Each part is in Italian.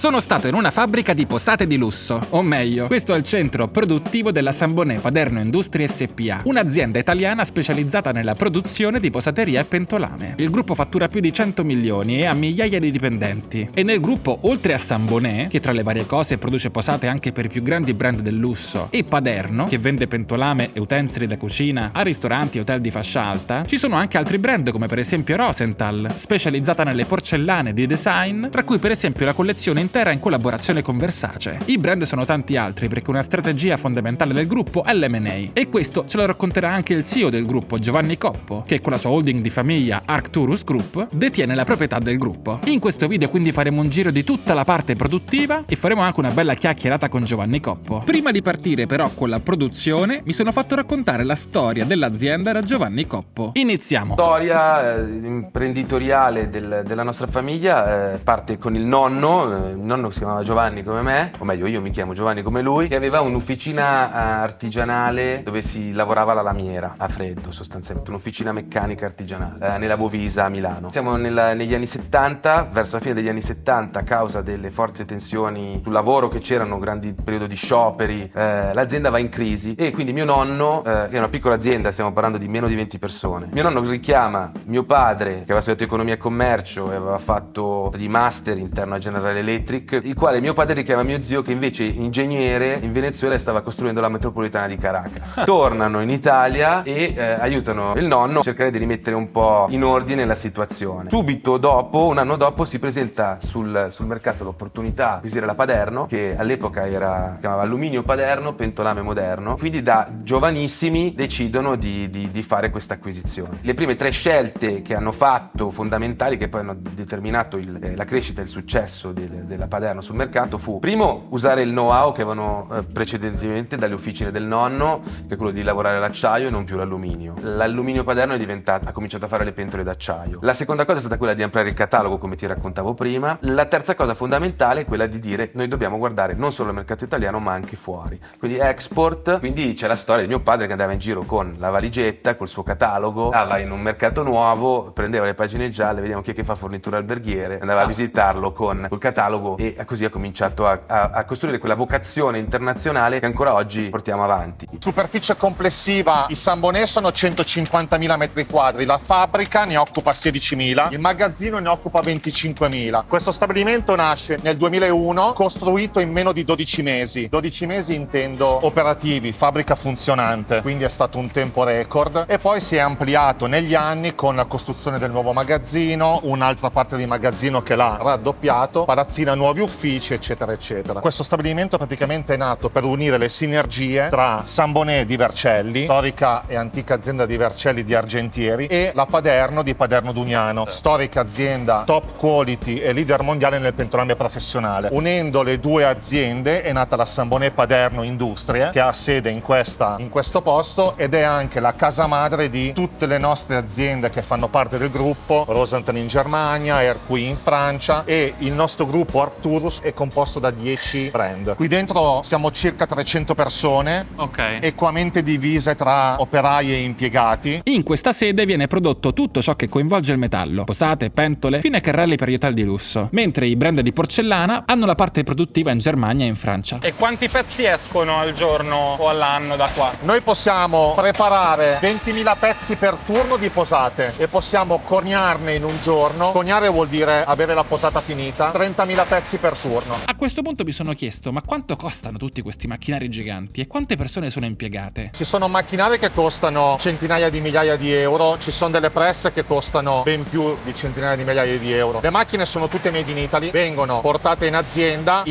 Sono stato in una fabbrica di posate di lusso, o meglio, questo è il centro produttivo della Sambonè Paderno Industrie SpA, un'azienda italiana specializzata nella produzione di posateria e pentolame. Il gruppo fattura più di 100 milioni e ha migliaia di dipendenti. E nel gruppo, oltre a Sambonè, che tra le varie cose produce posate anche per i più grandi brand del lusso, e Paderno, che vende pentolame e utensili da cucina a ristoranti e hotel di fascia alta, ci sono anche altri brand come per esempio Rosenthal, specializzata nelle porcellane di design, tra cui per esempio la collezione intera in collaborazione con Versace. I brand sono tanti altri perché una strategia fondamentale del gruppo è l'M&A, e questo ce lo racconterà anche il CEO del gruppo, Giovanni Coppo, che con la sua holding di famiglia Arcturus Group detiene la proprietà del gruppo. In questo video quindi faremo un giro di tutta la parte produttiva e faremo anche una bella chiacchierata con Giovanni Coppo. Prima di partire però con la produzione mi sono fatto raccontare la storia dell'azienda da Giovanni Coppo. Iniziamo. La storia imprenditoriale della nostra famiglia parte con il nonno che si chiamava Giovanni come me, o meglio io mi chiamo Giovanni come lui, che aveva un'officina artigianale dove si lavorava la lamiera a freddo, sostanzialmente un'officina meccanica artigianale nella Bovisa a Milano. Siamo negli anni 70, verso la fine degli anni 70, a causa delle forti tensioni sul lavoro che c'erano, grandi periodi di scioperi, l'azienda va in crisi e quindi mio nonno, che è una piccola azienda, stiamo parlando di meno di 20 persone, mio nonno richiama mio padre, che aveva studiato economia e commercio e aveva fatto di master interno a General Electric, il quale mio padre richiama mio zio, che invece ingegnere in Venezuela, stava costruendo la metropolitana di Caracas. Tornano in Italia e aiutano il nonno a cercare di rimettere un po' in ordine la situazione. Subito dopo, un anno dopo, si presenta sul mercato l'opportunità di acquisire la Paderno, che all'epoca si chiamava Alluminio Paderno, Pentolame Moderno, quindi da giovanissimi decidono di fare questa acquisizione. Le prime 3 scelte che hanno fatto, fondamentali, che poi hanno determinato la crescita e il successo della Paderno sul mercato, fu primo usare il know-how che avevano precedentemente dalle officine del nonno, che è quello di lavorare l'acciaio e non più l'alluminio. L'alluminio Paderno ha cominciato a fare le pentole d'acciaio. La seconda cosa è stata quella di ampliare il catalogo, come ti raccontavo prima. La terza cosa fondamentale è quella di dire: noi dobbiamo guardare non solo il mercato italiano ma anche fuori, quindi export. Quindi c'è la storia di mio padre che andava in giro con la valigetta, col suo catalogo, andava in un mercato nuovo, prendeva le pagine gialle, vediamo chi è che fa fornitura alberghiere, andava a visitarlo col catalogo, e così ha cominciato a costruire quella vocazione internazionale che ancora oggi portiamo avanti. Superficie complessiva di Sambonè sono 150.000 metri quadri, la fabbrica ne occupa 16.000, il magazzino ne occupa 25.000. Questo stabilimento nasce nel 2001, costruito in meno di 12 mesi. 12 mesi intendo operativi, fabbrica funzionante, quindi è stato un tempo record, e poi si è ampliato negli anni con la costruzione del nuovo magazzino, un'altra parte di magazzino che l'ha raddoppiato, palazzina, nuovi uffici, eccetera eccetera. Questo stabilimento praticamente è nato per unire le sinergie tra Sambonè di Vercelli, storica e antica azienda di Vercelli di Argentieri, e la Paderno di Paderno Dugnano, storica azienda top quality e leader mondiale nel pentolame professionale. Unendo le due aziende è nata la Sambonè Paderno Industrie, che ha sede in questo posto, ed è anche la casa madre di tutte le nostre aziende che fanno parte del gruppo: Rosenthal in Germania, Erqui in Francia, e il nostro gruppo Arcturus è composto da 10 brand. Qui dentro siamo circa 300 persone, equamente divise tra operai e impiegati. In questa sede viene prodotto tutto ciò che coinvolge il metallo: posate, pentole, fino a carrelli per gli hotel di lusso, mentre i brand di porcellana hanno la parte produttiva in Germania e in Francia. E quanti pezzi escono al giorno o all'anno da qua? Noi possiamo preparare 20.000 pezzi per turno di posate e possiamo coniarne in un giorno. Coniare vuol dire avere la posata finita. 30.000 pezzi per turno. A questo punto mi sono chiesto: ma quanto costano tutti questi macchinari giganti e quante persone sono impiegate? Ci sono macchinari che costano centinaia di migliaia di euro, ci sono delle presse che costano ben più di centinaia di migliaia di euro. Le macchine sono tutte made in Italy, vengono portate in azienda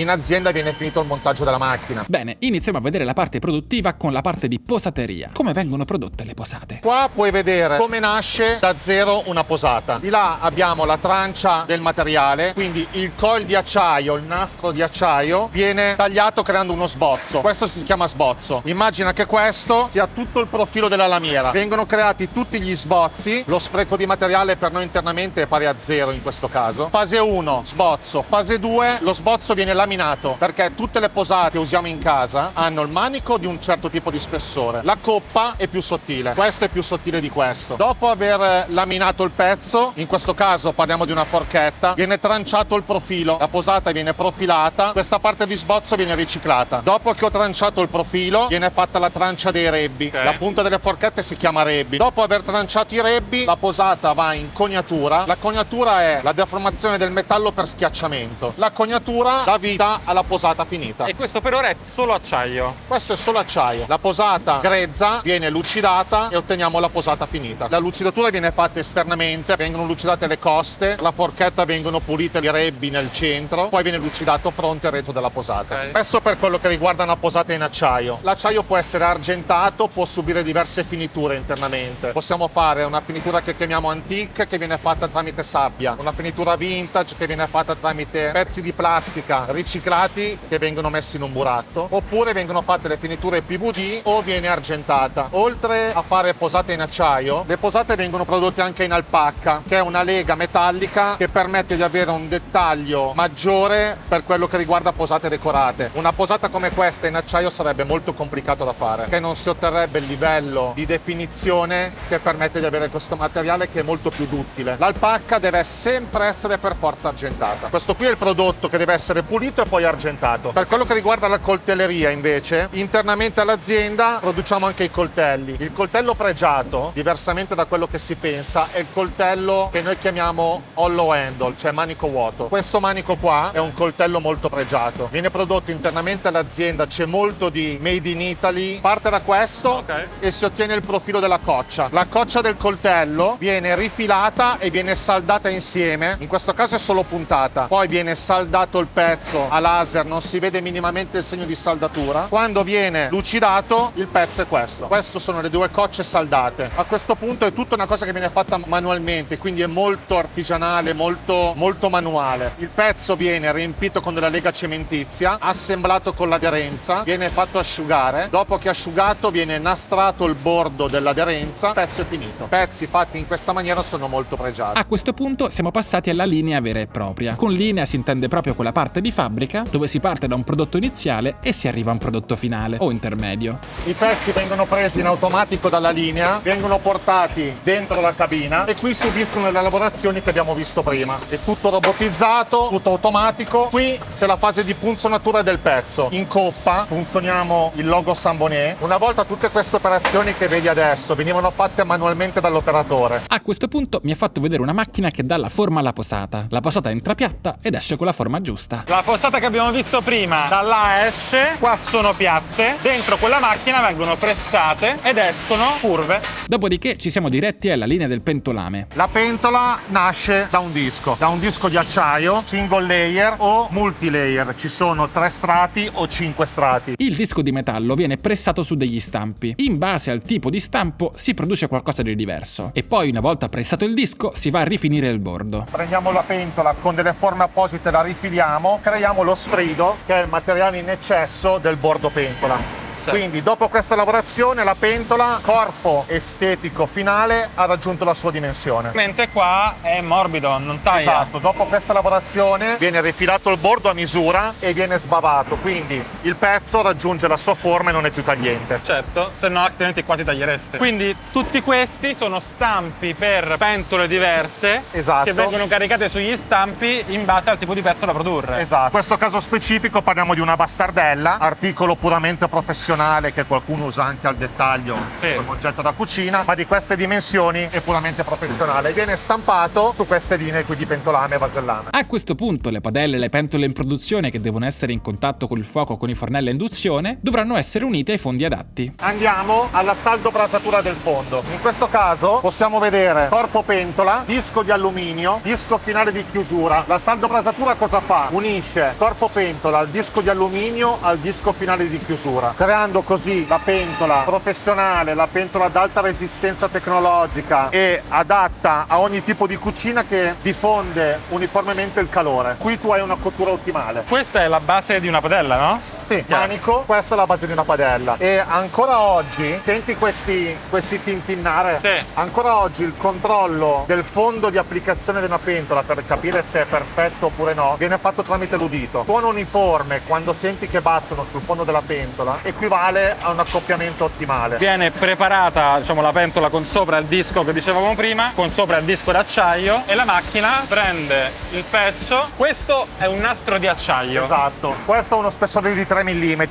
viene finito il montaggio della macchina. Bene, iniziamo a vedere la parte produttiva con la parte di posateria. Come vengono prodotte le posate? Qua puoi vedere come nasce da zero una posata. Di là abbiamo la trancia del materiale, quindi il coil di acciaio, il nastro di acciaio viene tagliato creando uno sbozzo. Questo si chiama sbozzo. Immagina che questo sia tutto il profilo della lamiera. Vengono creati tutti gli sbozzi, lo spreco di materiale per noi internamente è pari a 0 in questo caso. Fase 1, sbozzo. Fase 2, lo sbozzo viene laminato, perché tutte le posate che usiamo in casa hanno il manico di un certo tipo di spessore. La coppa è più sottile, questo è più sottile di questo. Dopo aver laminato il pezzo, in questo caso parliamo di una forchetta, viene tranciato il profilo. La posata viene profilata, questa parte di sbozzo viene riciclata. Dopo che ho tranciato il profilo, viene fatta la trancia dei rebbi. Ok. La punta delle forchette si chiama rebbi. Dopo aver tranciato i rebbi, la posata va in cognatura. La cognatura è la deformazione del metallo per schiacciamento. La cognatura dà vita alla posata finita. E questo per ora è solo acciaio. Questo è solo acciaio. La posata grezza viene lucidata e otteniamo la posata finita. La lucidatura viene fatta esternamente, vengono lucidate le coste, la forchetta vengono pulite i rebbi nel centro, poi viene lucidato fronte e retro della posata. Ok. Questo per quello che riguarda una posata in acciaio. L'acciaio può essere argentato, può subire diverse finiture internamente. Possiamo fare una finitura che chiamiamo antique, che viene fatta tramite sabbia, una finitura vintage che viene fatta tramite pezzi di plastica riciclati che vengono messi in un buratto, oppure vengono fatte le finiture PVD o viene argentata. Oltre a fare posate in acciaio, le posate vengono prodotte anche in alpacca, che è una lega metallica che permette di avere un dettaglio maggiore per quello che riguarda posate decorate. Una posata come questa in acciaio sarebbe molto complicato da fare, che non si otterrebbe il livello di definizione che permette di avere questo materiale, che è molto più duttile. L'alpacca deve sempre essere per forza argentata. Questo qui è il prodotto che deve essere pulito e poi argentato. Per quello che riguarda la coltelleria invece, internamente all'azienda produciamo anche i coltelli. Il coltello pregiato, diversamente da quello che si pensa, è il coltello che noi chiamiamo hollow handle, cioè manico vuoto. Questo manico qua è un coltello molto pregiato. Viene prodotto internamente all'azienda, c'è molto di made in Italy. Parte da questo Ok. e si ottiene il profilo della coccia. La coccia del coltello viene rifilata e viene saldata insieme. In questo caso è solo puntata. Poi viene saldato il pezzo a laser, non si vede minimamente il segno di saldatura. Quando viene lucidato, il pezzo è questo. Queste sono le due cocce saldate. A questo punto è tutta una cosa che viene fatta manualmente, quindi è molto artigianale, molto manuale. Il pezzo viene riempito con della lega cementizia, assemblato con l'aderenza, viene fatto asciugare. Dopo che è asciugato viene nastrato il bordo dell'aderenza, il pezzo è finito. Pezzi fatti in questa maniera sono molto pregiati. A questo punto siamo passati alla linea vera e propria. Con linea si intende proprio quella parte di fabbrica dove si parte da un prodotto iniziale e si arriva a un prodotto finale o intermedio. I pezzi vengono presi in automatico dalla linea, vengono portati dentro la cabina e qui subiscono le lavorazioni che abbiamo visto prima. È tutto robotizzato, tutto automatico. Qui c'è la fase di punzonatura del pezzo. In coppa punzoniamo il logo Samboné. Una volta tutte queste operazioni che vedi adesso venivano fatte manualmente dall'operatore. A questo punto mi ha fatto vedere una macchina che dà la forma alla posata. La posata entra piatta ed esce con la forma giusta. La posata che abbiamo visto prima, da là esce, qua sono piatte, dentro quella macchina vengono pressate ed escono curve. Dopodiché ci siamo diretti alla linea del pentolame. La pentola nasce da un disco di acciaio, single layer o multilayer. Ci sono 3 strati o 5 strati. Il disco di metallo viene pressato su degli stampi. In base al tipo di stampo si produce qualcosa di diverso. E poi, una volta pressato il disco, si va a rifinire il bordo. Prendiamo la pentola con delle forme apposite, la rifiliamo, creiamo lo sfrido, che è il materiale in eccesso del bordo pentola. Quindi dopo questa lavorazione la pentola, corpo estetico finale, ha raggiunto la sua dimensione. Mentre qua è morbido, non taglia. Esatto, dopo questa lavorazione viene rifilato il bordo a misura e viene sbavato, quindi il pezzo raggiunge la sua forma e non è più tagliente. Certo, se no altrimenti qua ti tagliereste. Quindi tutti questi sono stampi per pentole diverse Esatto. che vengono caricate sugli stampi in base al tipo di pezzo da produrre. Esatto. In questo caso specifico parliamo di una bastardella, articolo puramente professionale che qualcuno usa anche al dettaglio come oggetto da cucina, ma di queste dimensioni è puramente professionale. Viene stampato su queste linee qui di pentolame e vasellame. A questo punto le padelle e le pentole in produzione, che devono essere in contatto con il fuoco con i fornelli a induzione, dovranno essere unite ai fondi adatti. Andiamo alla saldobrasatura del fondo. In questo caso possiamo vedere corpo pentola, disco di alluminio, disco finale di chiusura. La saldobrasatura cosa fa? Unisce corpo pentola al disco di alluminio al disco finale di chiusura, creando così la pentola professionale, la pentola ad alta resistenza tecnologica e adatta a ogni tipo di cucina, che diffonde uniformemente il calore. Qui tu hai una cottura ottimale. Questa è la base di una padella, no? Sì, manico, questa è la base di una padella. E ancora oggi, senti questi tintinnare? Sì. Ancora oggi il controllo del fondo di applicazione di una pentola per capire se è perfetto oppure no viene fatto tramite l'udito. Suono uniforme quando senti che battono sul fondo della pentola equivale a un accoppiamento ottimale. Viene preparata, diciamo, la pentola con sopra il disco che dicevamo prima, con sopra il disco d'acciaio, e la macchina prende il pezzo. Questo è un nastro di acciaio. Esatto. Questo ha uno spessore di 3 mm.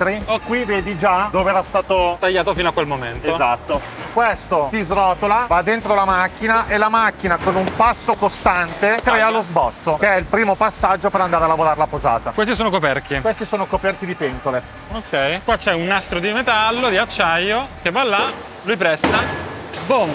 Qui vedi già dove era stato Tagliato fino a quel momento. esatto. Questo si srotola, va dentro la macchina e la macchina con un passo costante crea lo sbozzo, che è il primo passaggio per andare a lavorare la posata. Questi sono coperchi. Questi sono coperti di pentole. Ok. Qua c'è un nastro di metallo, di acciaio, che va là, lui presta, boom,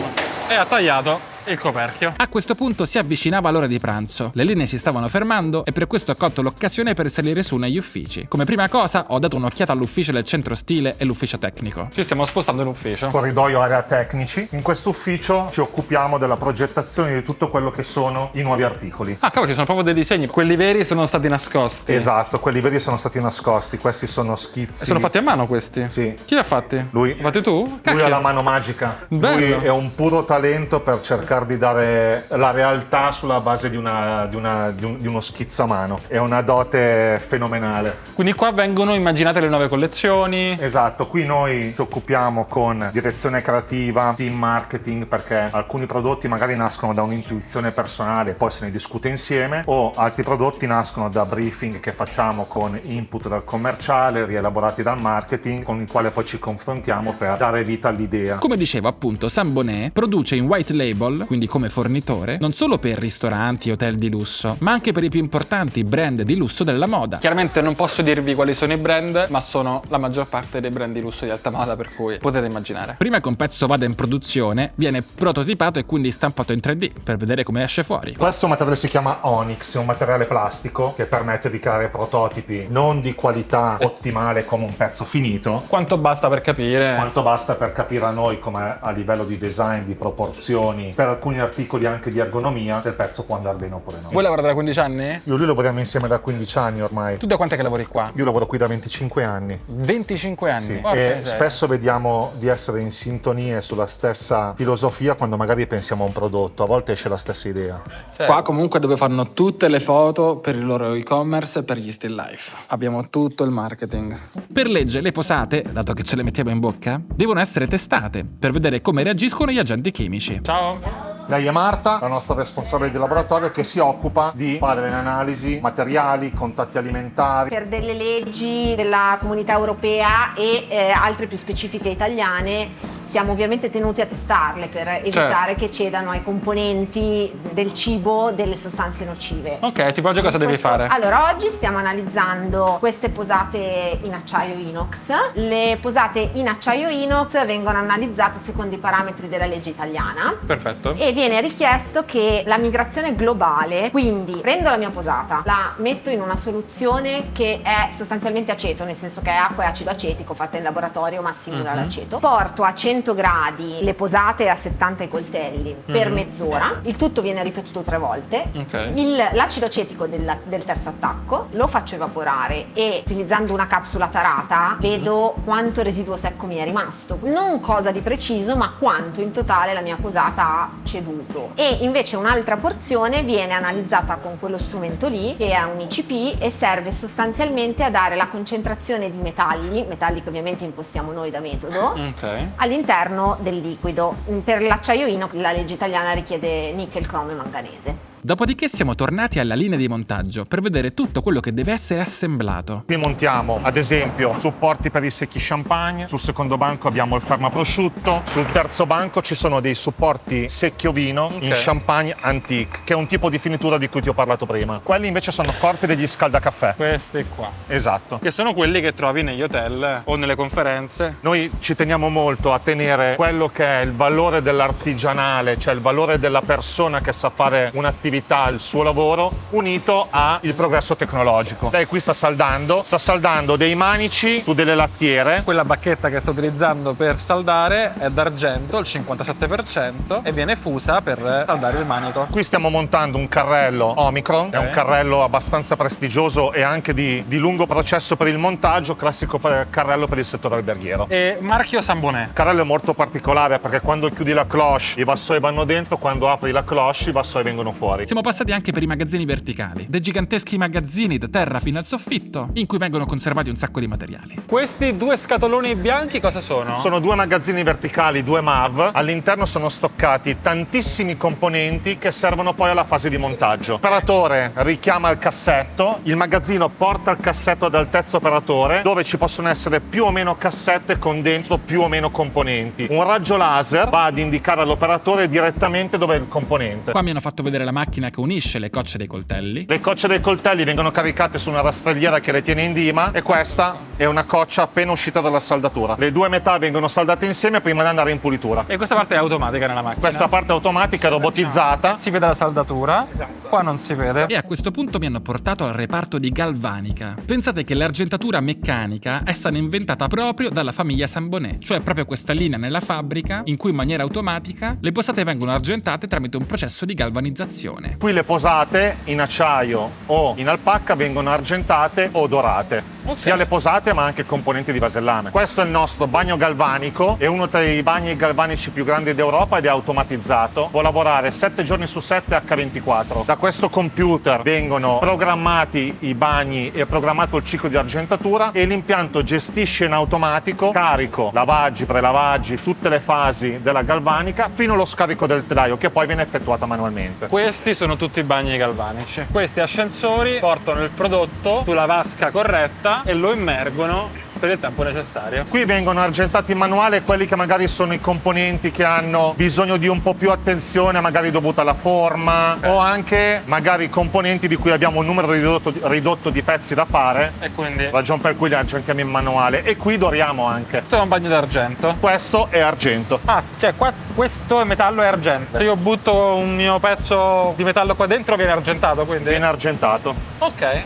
e ha tagliato il coperchio. A questo punto si avvicinava l'ora di pranzo, le linee si stavano fermando e per questo ho colto l'occasione per salire su negli uffici. Come prima cosa ho dato un'occhiata all'ufficio del centro stile e l'ufficio tecnico. Ci stiamo spostando in ufficio. Corridoio area tecnici. In questo ufficio ci occupiamo della progettazione di tutto quello che sono i nuovi articoli. Ah, cavolo, ci sono proprio dei disegni. Quelli veri sono stati nascosti. Esatto, quelli veri sono stati nascosti, questi sono schizzi. E sono fatti a mano questi? Sì. Chi li ha fatti? Lui. Li hai fatti tu? Lui Cacchio. ha la mano magica. Bello. Lui è un puro talento per cercare di dare la realtà sulla base di uno schizzo a mano. È una dote fenomenale. Quindi qua vengono immaginate le nuove collezioni. Esatto, qui noi ci occupiamo con direzione creativa, team marketing, perché alcuni prodotti magari nascono da un'intuizione personale, poi se ne discute insieme, o altri prodotti nascono da briefing che facciamo con input dal commerciale, rielaborati dal marketing, con il quale poi ci confrontiamo per dare vita all'idea. Come dicevo appunto, Sambonet produce in white label, quindi come fornitore, non solo per ristoranti e hotel di lusso, ma anche per i più importanti brand di lusso della moda. Chiaramente non posso dirvi quali sono i brand, ma sono la maggior parte dei brand di lusso di alta moda, per cui potete immaginare. Prima che un pezzo vada in produzione, viene prototipato e quindi stampato in 3D per vedere come esce fuori. Questo materiale si chiama Onyx, è un materiale plastico che permette di creare prototipi non di qualità ottimale come un pezzo finito, Quanto basta per capire? quanto basta per capire a noi come a livello di design, di proporzioni, per alcuni articoli anche di ergonomia, se il pezzo può andare bene oppure no. Voi lavorate da 15 anni? Io e lui lavoriamo insieme da 15 anni ormai. Tu da quant'è che lavori qua? Io lavoro qui da 25 anni. 25 anni? Sì. Porca E miseria. spesso vediamo di essere in sintonia sulla stessa filosofia quando magari pensiamo a un prodotto, a volte esce la stessa idea. Sì. Qua comunque dove fanno tutte le foto per il loro e-commerce e per gli still life. Abbiamo tutto il marketing. Per legge le posate, dato che ce le mettiamo in bocca, devono essere testate per vedere come reagiscono gli agenti chimici. Ciao. Lei è Marta, la nostra responsabile di laboratorio, che si occupa di fare le analisi materiali, contatti alimentari. Per delle leggi della comunità europea e altre più specifiche italiane siamo ovviamente tenuti a testarle per evitare che cedano ai componenti del cibo delle sostanze nocive. Ok, tipo oggi cosa devi fare? Allora, oggi stiamo analizzando queste posate in acciaio inox. Le posate in acciaio inox vengono analizzate secondo i parametri della legge italiana. Perfetto. E viene richiesto che la migrazione globale, quindi prendo la mia posata, la metto in una soluzione che è sostanzialmente aceto, nel senso che è acqua e acido acetico fatta in laboratorio ma simula l'aceto, porto a 100 gradi le posate a 70 i coltelli per mezz'ora, il tutto viene ripetuto 3 volte, Ok. l'acido acetico del terzo attacco lo faccio evaporare e utilizzando una capsula tarata vedo quanto residuo secco mi è rimasto, non cosa di preciso ma quanto in totale la mia posata ha ceduto, e invece un'altra porzione viene analizzata con quello strumento lì che è un ICP e serve sostanzialmente a dare la concentrazione di metalli che ovviamente impostiamo noi da metodo Ok. all'interno del liquido. Per l'acciaio inox la legge italiana richiede nickel, cromo e manganese. Dopodiché siamo tornati alla linea di montaggio per vedere tutto quello che deve essere assemblato. Qui montiamo ad esempio supporti per i secchi champagne, sul secondo banco abbiamo il fermaprosciutto, sul terzo banco ci sono dei supporti secchio vino in champagne antique, che è un tipo di finitura di cui ti ho parlato prima. Quelli invece sono corpi degli scaldacaffè. Questi qua. Esatto. Che sono quelli che trovi negli hotel o nelle conferenze. Noi ci teniamo molto a tenere quello che è il valore dell'artigianale, cioè il valore della persona che sa fare un'attività attività, il suo lavoro, unito al progresso tecnologico. Lei qui sta saldando dei manici su delle lattiere. Quella bacchetta che sto utilizzando per saldare è d'argento, il 57%, e viene fusa per saldare il manico. Qui stiamo montando un carrello Omicron, è un carrello abbastanza prestigioso e anche di lungo processo per il montaggio, classico carrello per il settore alberghiero. E marchio Sambonè. Il carrello è molto particolare perché quando chiudi la cloche i vassoi vanno dentro, quando apri la cloche i vassoi vengono fuori. Siamo passati anche per i magazzini verticali, dei giganteschi magazzini da terra fino al soffitto, in cui vengono conservati un sacco di materiali. Questi 2 scatoloni bianchi cosa sono? Sono 2 magazzini verticali, 2 MAV. All'interno sono stoccati tantissimi componenti che servono poi alla fase di montaggio. L'operatore richiama il cassetto, il magazzino porta il cassetto ad altezza operatore, dove ci possono essere più o meno cassette con dentro più o meno componenti. Un raggio laser va ad indicare all'operatore direttamente dove è il componente. Qua mi hanno fatto vedere la macchina che unisce le cocce dei coltelli. Le cocce dei coltelli vengono caricate su una rastrelliera che le tiene in dima e questa è una coccia appena uscita dalla saldatura. Le 2 metà vengono saldate insieme prima di andare in pulitura. E questa parte è automatica nella macchina? Questa parte automatica è robotizzata. Si vede la saldatura, qua non si vede. E a questo punto mi hanno portato al reparto di galvanica. Pensate che l'argentatura meccanica è stata inventata proprio dalla famiglia Sambonè, cioè proprio questa linea nella fabbrica in cui in maniera automatica le posate vengono argentate tramite un processo di galvanizzazione. Qui le posate in acciaio o in alpacca vengono argentate o dorate. Sia le posate ma anche componenti di vasellame. Questo è il nostro bagno galvanico, è uno tra i bagni galvanici più grandi d'Europa ed è automatizzato. Può lavorare 7 giorni su 7 H24. Da questo computer vengono programmati i bagni e programmato il ciclo di argentatura e l'impianto gestisce in automatico carico, lavaggi, prelavaggi, tutte le fasi della galvanica fino allo scarico del telaio che poi viene effettuata manualmente. Questi sono tutti i bagni galvanici. Questi ascensori portano il prodotto sulla vasca corretta e lo immergono per il tempo necessario. Qui vengono argentati in manuale quelli che magari sono i componenti che hanno bisogno di un po' più attenzione, magari dovuta alla forma, o anche magari i componenti di cui abbiamo un numero ridotto di pezzi da fare, E quindi ragion per cui li argentiamo in manuale. E qui doriamo anche. questo è un bagno d'argento. Questo è argento. Ah, cioè qua questo è metallo e argento. Se io butto un mio pezzo di metallo qua dentro viene argentato, quindi? Viene argentato. Ok.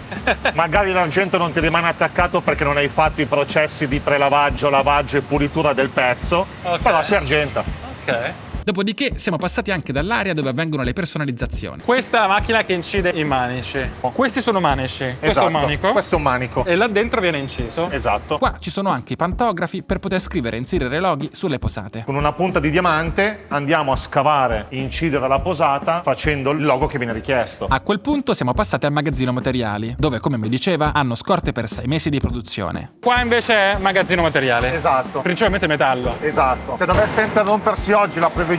Magari l'argento non ti rimane attaccato perché non hai fatto i processi di prelavaggio, lavaggio e pulitura del pezzo, però si argenta. Ok. Dopodiché siamo passati anche dall'area dove avvengono le personalizzazioni. Questa è la macchina che incide i manici. Questi sono manici. Questo è un manico. Questo è un manico. E là dentro viene inciso. Esatto. Qua ci sono anche i pantografi per poter scrivere e inserire loghi sulle posate. Con una punta di diamante andiamo a scavare e incidere la posata facendo il logo che viene richiesto. A quel punto siamo passati al magazzino materiali, dove, come mi diceva, hanno scorte per 6 mesi di produzione. Qua invece è magazzino materiale. Esatto. Principalmente metallo. Esatto. Se dovesse interrompersi oggi l'approvvigionamento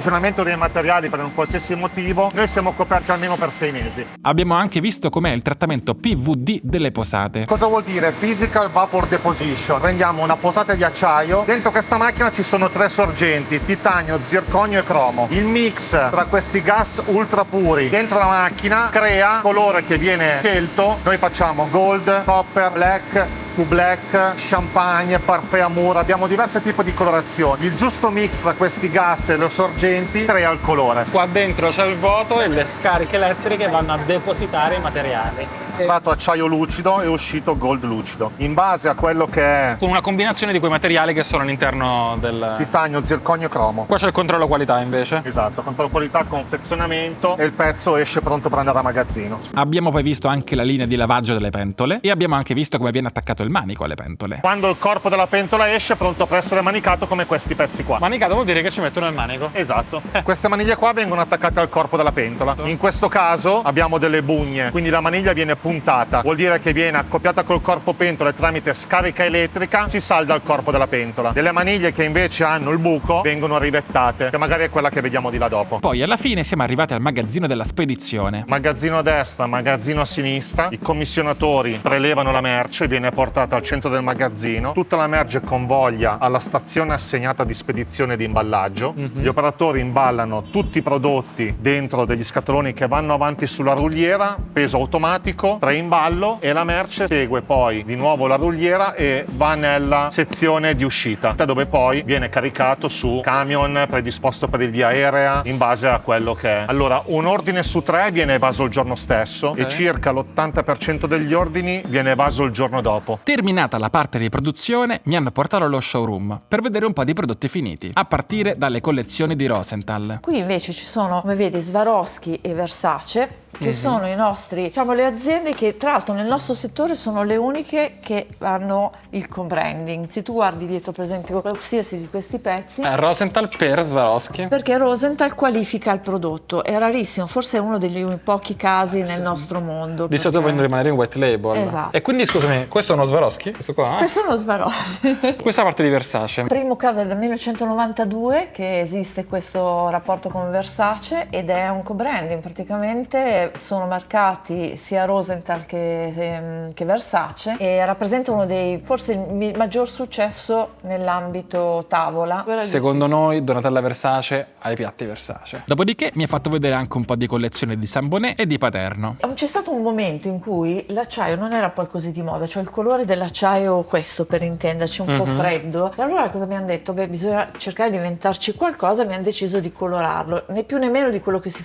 dei materiali per un qualsiasi motivo, noi siamo coperti almeno per 6 mesi. Abbiamo anche visto com'è il trattamento PVD delle posate. Cosa vuol dire Physical Vapor Deposition? Prendiamo una posata di acciaio, dentro questa macchina ci sono 3 sorgenti, titanio, zirconio e cromo. Il mix tra questi gas ultra puri dentro la macchina crea colore che viene scelto. Noi facciamo gold, copper, black, to black, champagne, parfait amour, abbiamo diversi tipi di colorazioni. Il giusto mix tra questi gas e le sorgenti crea il colore. Qua dentro c'è il vuoto e le scariche elettriche vanno a depositare i materiali. È entrato acciaio lucido e uscito gold lucido. In base a quello che è Con una combinazione di quei materiali che sono all'interno del... titanio, zirconio e cromo. Qua c'è il controllo qualità invece. Esatto, controllo qualità, confezionamento e il pezzo esce pronto per andare a magazzino. Abbiamo poi visto anche la linea di lavaggio delle pentole e abbiamo anche visto come viene attaccato il manico alle pentole. Quando il corpo della pentola esce è pronto per essere manicato come questi pezzi qua. Manicato vuol dire che ci mettono il manico. Esatto. Queste maniglie qua vengono attaccate al corpo della pentola. In questo caso abbiamo delle bugne, quindi la maniglia viene puntata. Vuol dire che viene accoppiata col corpo pentola e tramite scarica elettrica si salda il corpo della pentola. Delle maniglie che invece hanno il buco vengono rivettate, che magari è quella che vediamo di là dopo. Poi alla fine siamo arrivati al magazzino della spedizione. Magazzino a destra, magazzino a sinistra. I commissionatori prelevano la merce, viene portata al centro del magazzino. Tutta la merce convoglia alla stazione assegnata di spedizione e di imballaggio. Gli operatori imballano tutti i prodotti dentro degli scatoloni che vanno avanti sulla ruliera, peso automatico, prodotto, preimballo, e la merce segue poi di nuovo la rugliera e va nella sezione di uscita, dove poi viene caricato su camion predisposto per il via aerea in base a quello che è. Allora, un ordine su 3 viene evaso il giorno stesso e circa l'80% degli ordini viene evaso il giorno dopo. Terminata la parte di produzione, mi hanno portato allo showroom per vedere un po' di prodotti finiti, a partire dalle collezioni di Rosenthal. Qui invece ci sono, come vedi, Swarovski e Versace, che sono i nostri, diciamo, le aziende che tra l'altro nel nostro settore sono le uniche che hanno il co-branding. Se tu guardi dietro, per esempio, qualsiasi di questi pezzi, Rosenthal per Swarovski. perché Rosenthal qualifica il prodotto, è rarissimo, forse è uno dei pochi casi nel nostro mondo. Di solito vogliono rimanere in white label. Esatto. E quindi, scusami, questo è uno Swarovski? Questo qua? Questo è uno Swarovski. Questa parte di Versace. Il primo caso è del 1992 che esiste questo rapporto con Versace ed è un co-branding, praticamente sono marcati sia Rosenthal che Versace e rappresenta uno dei, forse il maggior successo nell'ambito tavola. Secondo noi Donatella Versace ha i piatti Versace. Dopodiché mi ha fatto vedere anche un po' di collezioni di Samboné e di Paterno. C'è stato un momento in cui l'acciaio non era poi così di moda, cioè il colore dell'acciaio, questo per intenderci, un po' freddo. Allora cosa abbiamo detto? Beh, bisogna cercare di inventarci qualcosa, abbiamo deciso di colorarlo, né più né meno di quello che si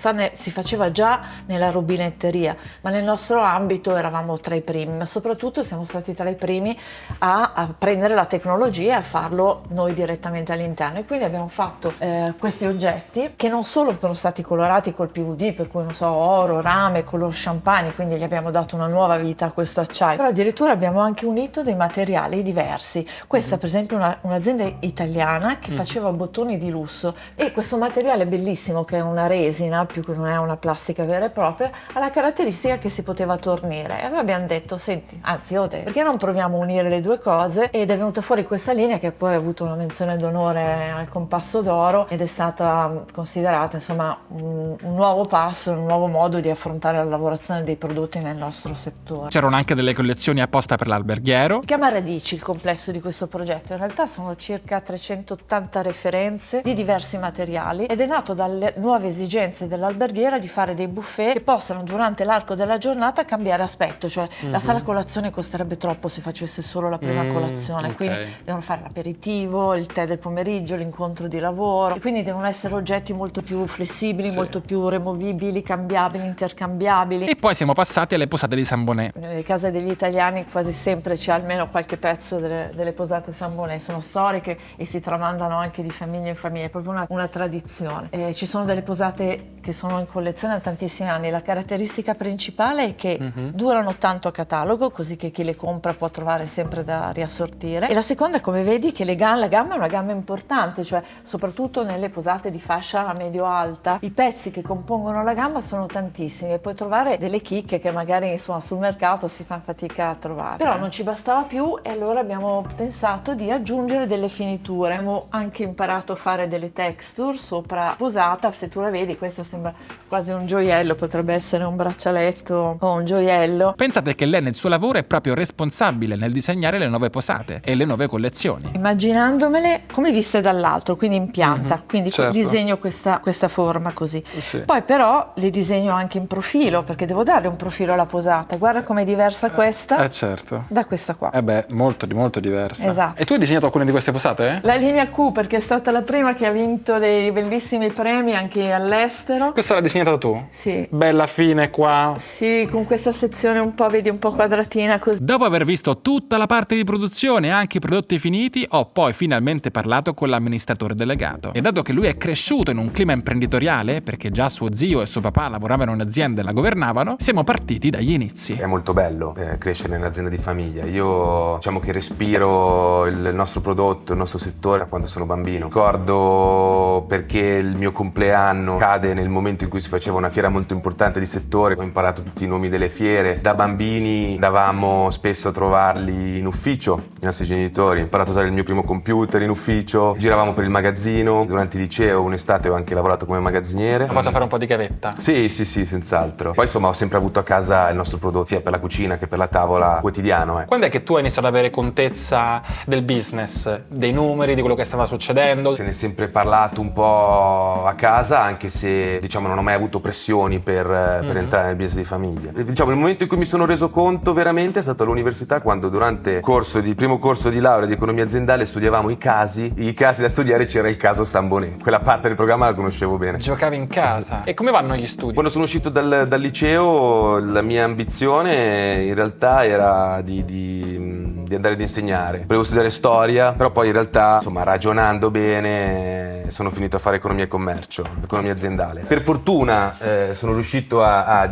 faceva già nella rubinetteria, ma nel nostro ambito eravamo tra i primi, ma soprattutto siamo stati tra i primi a prendere la tecnologia e a farlo noi direttamente all'interno, e quindi abbiamo fatto questi oggetti che non solo sono stati colorati col PVD, per cui non so, oro, rame, color champagne, quindi gli abbiamo dato una nuova vita a questo acciaio, però addirittura abbiamo anche unito dei materiali diversi. Questa per esempio è un'azienda italiana che faceva bottoni di lusso, e questo materiale bellissimo, che è una resina più che non è una plastica vera e propria, ha la caratteristica che si poteva tornire, e allora abbiamo detto, senti, anzi perché non proviamo a unire le due cose, ed è venuta fuori questa linea che poi ha avuto una menzione d'onore al Compasso d'Oro ed è stata considerata insomma un nuovo passo, un nuovo modo di affrontare la lavorazione dei prodotti nel nostro settore. C'erano anche delle collezioni apposta per l'alberghiero. Si chiama Radici il complesso di questo progetto, in realtà sono circa 380 referenze di diversi materiali ed è nato dalle nuove esigenze dell'alberghiera di fare dei buffet che possano durante l'arco della giornata cambiare aspetto, cioè la sala colazione costerebbe troppo se facesse solo la prima colazione, quindi devono fare l'aperitivo, il tè del pomeriggio, l'incontro di lavoro, e quindi devono essere oggetti molto più flessibili, molto più removibili, cambiabili, intercambiabili. E poi siamo passati alle posate di Samboné. Nelle case degli italiani quasi sempre c'è almeno qualche pezzo delle posate Samboné, sono storiche e si tramandano anche di famiglia in famiglia, è proprio una tradizione. Ci sono delle posate che sono in collezione da tantissimi anni, la caratteristica principale è che durano tanto a catalogo, così che chi le compra può trovare sempre da riassortire, e la seconda, come vedi, che la gamma è una gamma importante, cioè soprattutto nelle posate di fascia medio-alta i pezzi che compongono la gamma sono tantissimi e puoi trovare delle chicche che magari insomma sul mercato si fa fatica a trovare. Però non ci bastava più e allora abbiamo pensato di aggiungere delle finiture. Abbiamo anche imparato a fare delle texture sopra posata, se tu la vedi questa sembra quasi un gioiello, potrebbe essere un braccialetto o un gioiello. Pensate che lei nel suo lavoro è proprio responsabile nel disegnare le nuove posate e le nuove collezioni. Immaginandomele come viste dall'alto, quindi in pianta, quindi certo. disegno questa forma così. Sì. Poi però le disegno anche in profilo, perché devo dare un profilo alla posata. Guarda com'è diversa questa certo. da questa qua. Molto diversa. Esatto. E tu hai disegnato alcune di queste posate? La linea Q, perché è stata la prima che ha vinto dei bellissimi premi anche all'estero. Questa l'hai disegnata tu? Sì. Bella fine qua. Sì, con questa sezione un po', vedi, un po' quadratina così. Dopo aver visto tutta la parte di produzione e anche i prodotti finiti, ho poi finalmente parlato con l'amministratore delegato. E dato che lui è cresciuto in un clima imprenditoriale, perché già suo zio e suo papà lavoravano in un'azienda e la governavano, siamo partiti dagli inizi. È molto bello crescere in un'azienda di famiglia. Io diciamo che respiro il nostro prodotto, il nostro settore da quando sono bambino. Ricordo perché il mio compleanno cade nel momento in cui si faceva una fiera molto importante di settore. Ho imparato tutti i nomi delle fiere. Da bambini andavamo spesso a trovarli in ufficio, i nostri genitori. Ho imparato a usare il mio primo computer in ufficio. Giravamo per il magazzino. Durante il liceo, un'estate, ho anche lavorato come magazziniere. Ho fatto fare un po' di gavetta. Sì, senz'altro. Poi insomma ho sempre avuto a casa il nostro prodotto, sia per la cucina che per la tavola quotidiano. Quando è che tu hai iniziato ad avere contezza del business, dei numeri, di quello che stava succedendo? Se ne è sempre parlato un po' a casa, anche se diciamo non ho mai avuto pressioni per per entrare nel business di famiglia. E, diciamo, il momento in cui mi sono reso conto veramente è stato all'università, quando durante il primo corso di laurea di economia aziendale studiavamo i casi da studiare. C'era il caso Sambonet, quella parte del programma la conoscevo bene. Giocavi in casa. E come vanno gli studi? Quando sono uscito dal liceo, la mia ambizione in realtà era di andare ad insegnare. Volevo studiare storia, però poi in realtà, insomma, ragionando bene, sono finito a fare economia e commercio, economia aziendale. Per fortuna sono riuscito a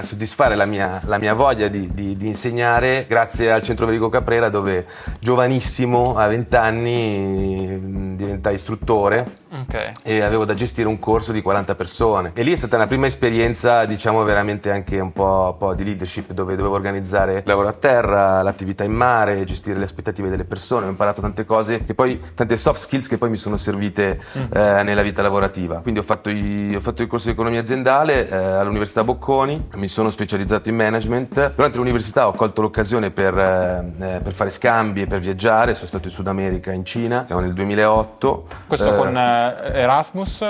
soddisfare la mia voglia di insegnare grazie al Centro Federico Caprera, dove giovanissimo, a 20 anni, diventai istruttore. Ok. E avevo da gestire un corso di 40 persone, e lì è stata la prima esperienza, diciamo, veramente anche un po' di leadership, dove dovevo organizzare il lavoro a terra, l'attività in mare, gestire le aspettative delle persone. Ho imparato tante cose tante soft skills che poi mi sono servite nella vita lavorativa. Quindi ho fatto il corso di economia aziendale all'Università Bocconi, mi sono specializzato in management. Durante l'università ho colto l'occasione per fare scambi e per viaggiare. Sono stato in Sud America, in Cina, siamo nel 2008. Questo con Erasmus?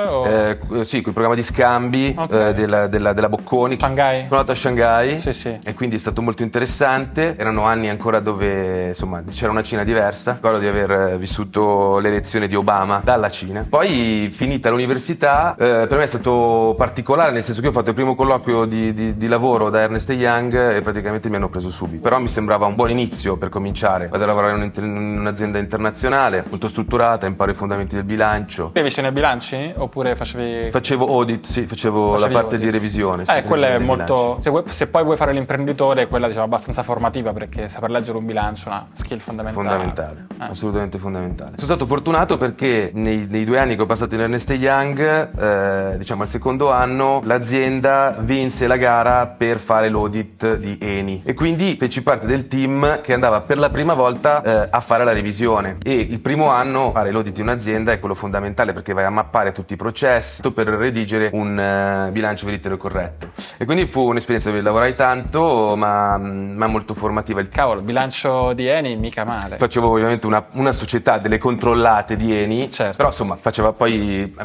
Sì, con il programma di scambi della Bocconi. Shanghai? Sono andato a Shanghai. Sì. E quindi è stato molto interessante. Erano anni ancora dove, insomma, c'era una Cina diversa. Ricordo di aver vissuto l'elezione di Obama dalla Cina. Poi, finita l'università, per me è stato particolare, nel senso che ho fatto il primo colloquio di lavoro da Ernst & Young e praticamente mi hanno preso subito. Però mi sembrava un buon inizio per cominciare. Vado a lavorare in un'azienda internazionale molto strutturata, imparo i fondamenti del bilancio. Te vicino ai bilanci? Oppure facevi... Facevo audit, sì, facevo la parte di revisione. Sì, quella è dei molto... Se poi vuoi fare l'imprenditore, quella, diciamo, abbastanza formativa, perché saper leggere un bilancio è una skill fondamentale. Fondamentale, assolutamente fondamentale. Sono stato fortunato perché nei 2 anni che ho passato in Ernst & Young, diciamo al secondo anno, l'azienda vinse la gara per fare l'audit di Eni, e quindi feci parte del team che andava per la prima volta a fare la revisione. E il primo anno fare l'audit di un'azienda è quello fondamentale, perché vai a mappare tutti i processi per redigere un bilancio veritiero e corretto. E quindi fu un'esperienza dove lavorai tanto, ma molto formativa. Cavolo, il bilancio di Eni mica male. Facevo ovviamente una società delle controllate di Eni, certo. Però insomma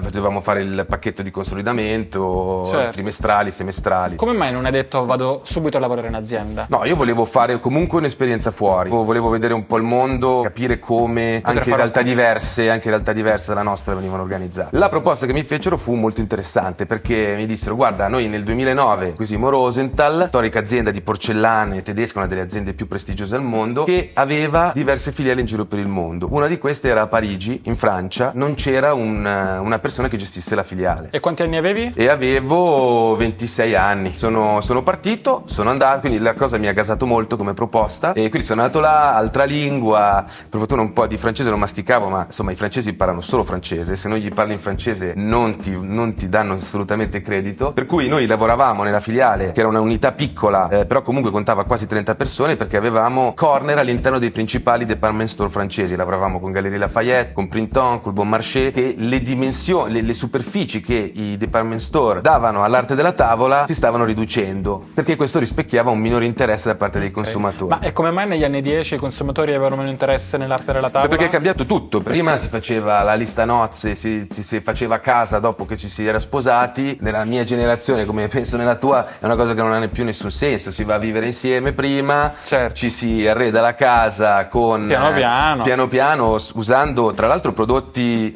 dovevamo fare il pacchetto di consolidamento, certo. Trimestrali, semestrali. Come mai non hai detto vado subito a lavorare in azienda? No, io volevo fare comunque un'esperienza fuori, volevo vedere un po' il mondo, capire come anche realtà diverse dalla nostra venivano organizzate. La proposta che mi fecero fu molto interessante, perché mi dissero: guarda, noi nel 2009 acquisimmo Rosenthal, storica azienda di porcellane tedesca, una delle aziende più prestigiose al mondo, che aveva diverse filiali in giro per il mondo. Una di queste era a Parigi, in Francia. Non c'era una persona che gestisse la filiale. E quanti anni avevi? E avevo 26 anni. Sono partito, sono andato, quindi la cosa mi ha gasato molto come proposta, e quindi sono andato là, altra lingua, per fortuna un po' di francese non masticavo, ma insomma i francesi imparano solo francese, se non gli parli in francese non ti danno assolutamente credito. Per cui noi lavoravamo nella filiale, che era una unità piccola, però comunque contava quasi 30 persone, perché avevamo corner all'interno dei principali department store francesi. Lavoravamo con Galerie Lafayette, con Printemps, col Bon Marché, che le dimensioni, le superfici che i department store davano all'arte della tavola si stavano riducendo, perché questo rispecchiava un minore interesse da parte dei consumatori. Ma e come mai negli anni 10 i consumatori avevano meno interesse nell'arte della tavola? Perché è cambiato tutto. Prima si faceva la lista nozze, si faceva a casa dopo che ci si era sposati. Nella mia generazione, come penso nella tua, è una cosa che non ha più nessun senso. Si va a vivere insieme prima, certo. Ci si arreda la casa con piano piano, usando tra l'altro prodotti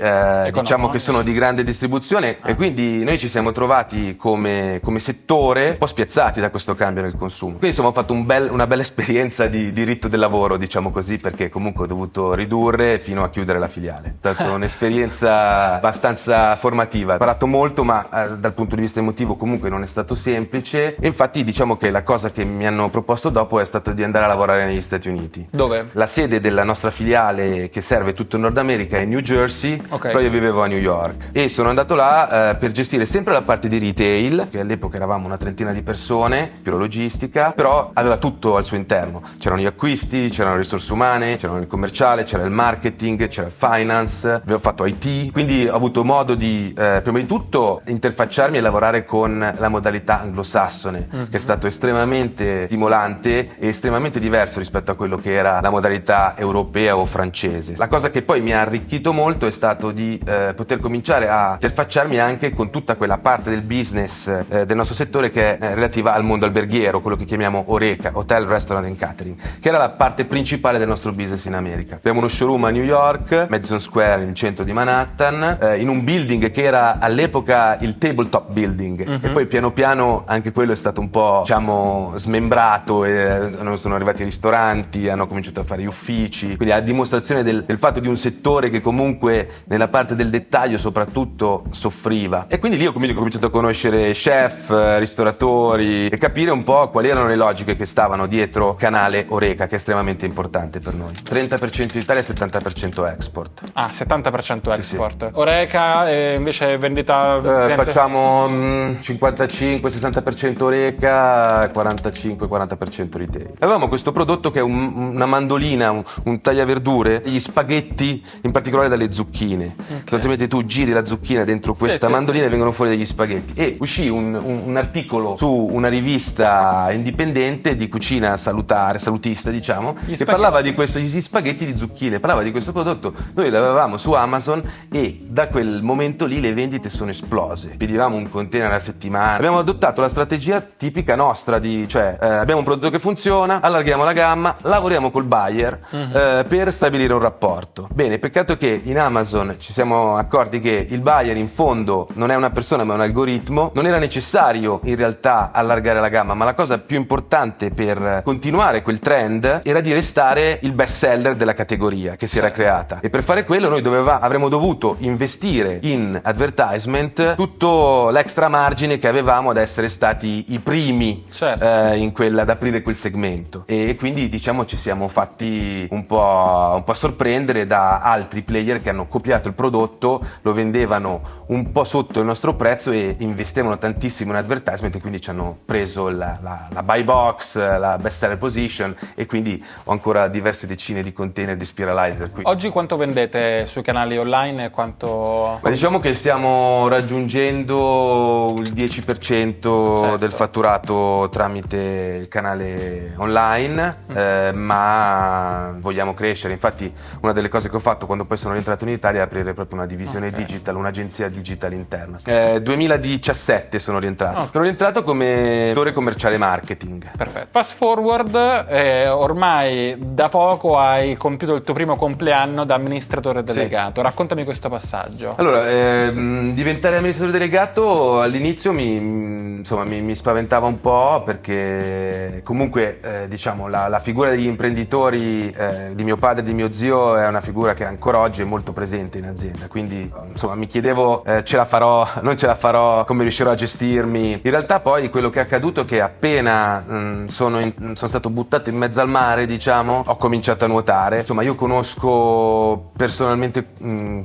diciamo che sono di grande distribuzione, e quindi noi ci siamo trovati come settore un po' spiazzati da questo cambio nel consumo. Quindi insomma ho fatto una bella esperienza di diritto del lavoro, diciamo così, perché comunque ho dovuto ridurre fino a chiudere la filiale. È stata un'esperienza abbastanza formativa, ho imparato molto, ma dal punto di vista emotivo comunque non è stato semplice. E infatti diciamo che la cosa che mi hanno proposto dopo è stato di andare a lavorare negli Stati Uniti. Dove? La sede della nostra filiale, che serve tutto il Nord America, è in New Jersey, però io vivevo a New York, e sono andato là per gestire sempre la parte di retail, che all'epoca eravamo una trentina di persone, più la logistica, però aveva tutto al suo interno. C'erano gli acquisti, c'erano le risorse umane, c'era il commerciale, c'era il marketing, c'era il finance, avevo fatto IT, Quindi ho avuto modo di, prima di tutto, interfacciarmi e lavorare con la modalità anglosassone, che è stato estremamente stimolante e estremamente diverso rispetto a quello che era la modalità europea o francese. La cosa che poi mi ha arricchito molto è stato di poter cominciare a interfacciarmi anche con tutta quella parte del business del nostro settore che è relativa al mondo alberghiero, quello che chiamiamo Horeca, Hotel, Restaurant and Catering, che era la parte principale del nostro business in America. Abbiamo uno showroom a New York, Madison Square, in centro di Manhattan, in un building che era all'epoca il tabletop building, e poi piano piano anche quello è stato un po', diciamo, smembrato, e sono arrivati i ristoranti, hanno cominciato a fare gli uffici, quindi a dimostrazione del fatto di un settore che comunque nella parte del dettaglio soprattutto soffriva. E quindi lì ho cominciato a conoscere chef, ristoratori e capire un po' quali erano le logiche che stavano dietro canale Horeca, che è estremamente importante per noi. 30% Italia e 70% export. 70% export. Sì. Horeca invece vendita... Facciamo 55-60% Horeca, 45-40% retail. Avevamo questo prodotto che è una mandolina, un tagliaverdure, gli spaghetti, in particolare dalle zucchine. Sostanzialmente tu giri la zucchina dentro questa mandolina e vengono fuori degli spaghetti. E uscì un articolo su una rivista indipendente di cucina salutista, diciamo, che parlava di gli spaghetti di zucchine, parlava di questo prodotto. Noi l'avevamo su Amazon e da quel momento lì le vendite sono esplose. Pedivamo un container alla settimana. Abbiamo adottato la strategia tipica nostra abbiamo un prodotto che funziona, allarghiamo la gamma, lavoriamo col buyer per stabilire un rapporto. Bene, peccato che in Amazon ci siamo accorti che il buyer in fondo non è una persona ma un algoritmo. Non era necessario in realtà allargare la gamma, ma la cosa più importante per continuare quel trend era di restare il best seller della categoria che si era creata, e per fare quello noi avremmo dovuto investire in advertisement tutto l'extra margine che avevamo ad essere stati i primi ad aprire quel segmento, e quindi diciamo ci siamo fatti un po' sorprendere da altri player che hanno copiato il prodotto, lo vendevano un po' sotto il nostro prezzo e investevano tantissimo in advertisement, e quindi ci hanno preso la buy box, la best seller position, e quindi ho ancora diverse decine di container di Spiralizer qui. Oggi quanto vendete sui canali online e quanto... Ma diciamo che stiamo raggiungendo il 10% del fatturato tramite il canale online, ma vogliamo crescere. Infatti una delle cose che ho fatto quando poi sono rientrato in Italia è aprire proprio una divisione digital, un'agenzia digital interna. 2017 sono rientrato. Sono rientrato come direttore commerciale marketing. Perfetto. Fast forward, ormai da poco hai compiuto il tuo primo compleanno da amministratore delegato. Raccontami questo passaggio. Allora, diventare amministratore delegato all'inizio mi spaventava un po', perché comunque diciamo la figura degli imprenditori di mio padre e di mio zio è una figura che ancora oggi è molto presente in azienda, quindi insomma mi chiedevo ce la farò, non ce la farò, come riuscirò a gestirmi. In realtà poi quello che è accaduto è che appena sono stato buttato in mezzo al mare, diciamo, ho cominciato a nuotare. Insomma, io conosco personalmente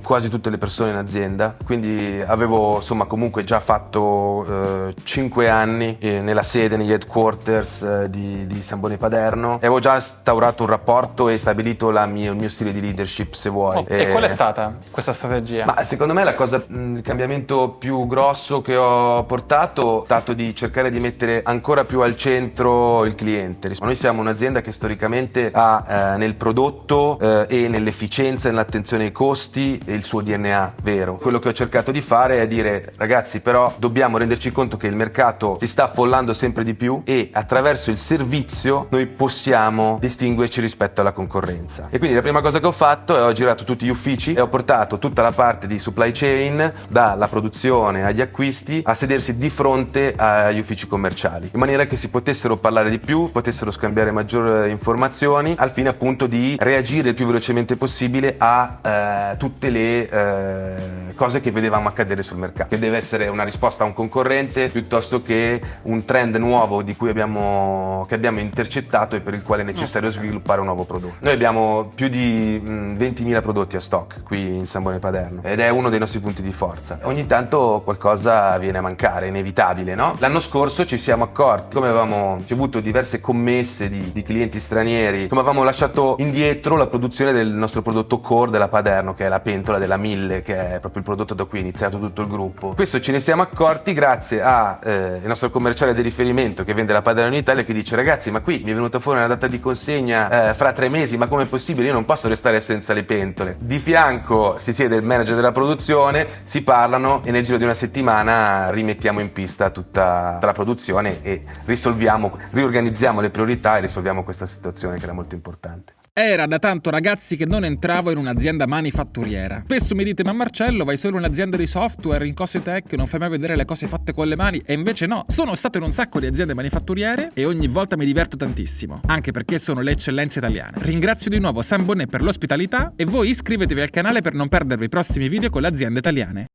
quasi tutte le persone in azienda, quindi avevo insomma comunque già fatto 5 anni nella sede, negli headquarters di Sambone Paderno, e avevo già instaurato un rapporto e stabilito il mio stile di leadership, se vuoi. E qual è stata questa strategia? Ma secondo me il cambiamento più grosso che ho portato è stato di cercare di mettere ancora più al centro il cliente. Noi siamo un'azienda che storicamente ha nel prodotto e nell'efficienza e nell'attenzione ai costi il suo DNA vero. Quello che ho cercato di fare è dire: ragazzi, però dobbiamo renderci conto che il mercato si sta affollando sempre di più e attraverso il servizio noi possiamo distinguerci rispetto alla concorrenza. E quindi la prima cosa che ho fatto è ho girato tutti gli uffici e ho portato tutta la parte di supply chain, dalla produzione agli acquisti, a sedersi di fronte agli uffici commerciali, in maniera che si potessero parlare di più, potessero scambiare maggiori informazioni, al fine appunto di reagire il più velocemente possibile a tutte le cose che vedevamo accadere sul mercato, che deve essere una risposta a un concorrente piuttosto che un trend nuovo che abbiamo intercettato e per il quale è necessario sviluppare un nuovo prodotto. Noi abbiamo più di 20.000 prodotti a stock qui in Sambone Paderno ed è uno dei nostri punti di forza. Ogni tanto qualcosa viene a mancare, è inevitabile, no? L'anno scorso ci siamo accorti, come avevamo ricevuto diverse commesse di clienti stranieri, come avevamo lasciato indietro la produzione del nostro prodotto core della Paderno, che è la pentola della 1000, che è proprio il prodotto da cui è iniziato tutto il gruppo. Questo ce ne siamo accorti grazie a il nostro commerciale di riferimento che vende la padella in Italia, che dice: ragazzi, ma qui mi è venuta fuori una data di consegna fra 3 mesi, ma com'è possibile? Io non posso restare senza le pentole. Di fianco si siede il manager della produzione, si parlano e nel giro di una settimana rimettiamo in pista tutta la produzione e riorganizziamo le priorità e risolviamo questa situazione che era molto importante. Era da tanto, ragazzi, che non entravo in un'azienda manifatturiera. Spesso mi dite: ma Marcello, vai solo in un'azienda di software, in cose tech, non fai mai vedere le cose fatte con le mani? E invece no, sono stato in un sacco di aziende manifatturiere e ogni volta mi diverto tantissimo, anche perché sono le eccellenze italiane. Ringrazio di nuovo Sanbonè per l'ospitalità e voi iscrivetevi al canale per non perdervi i prossimi video con le aziende italiane.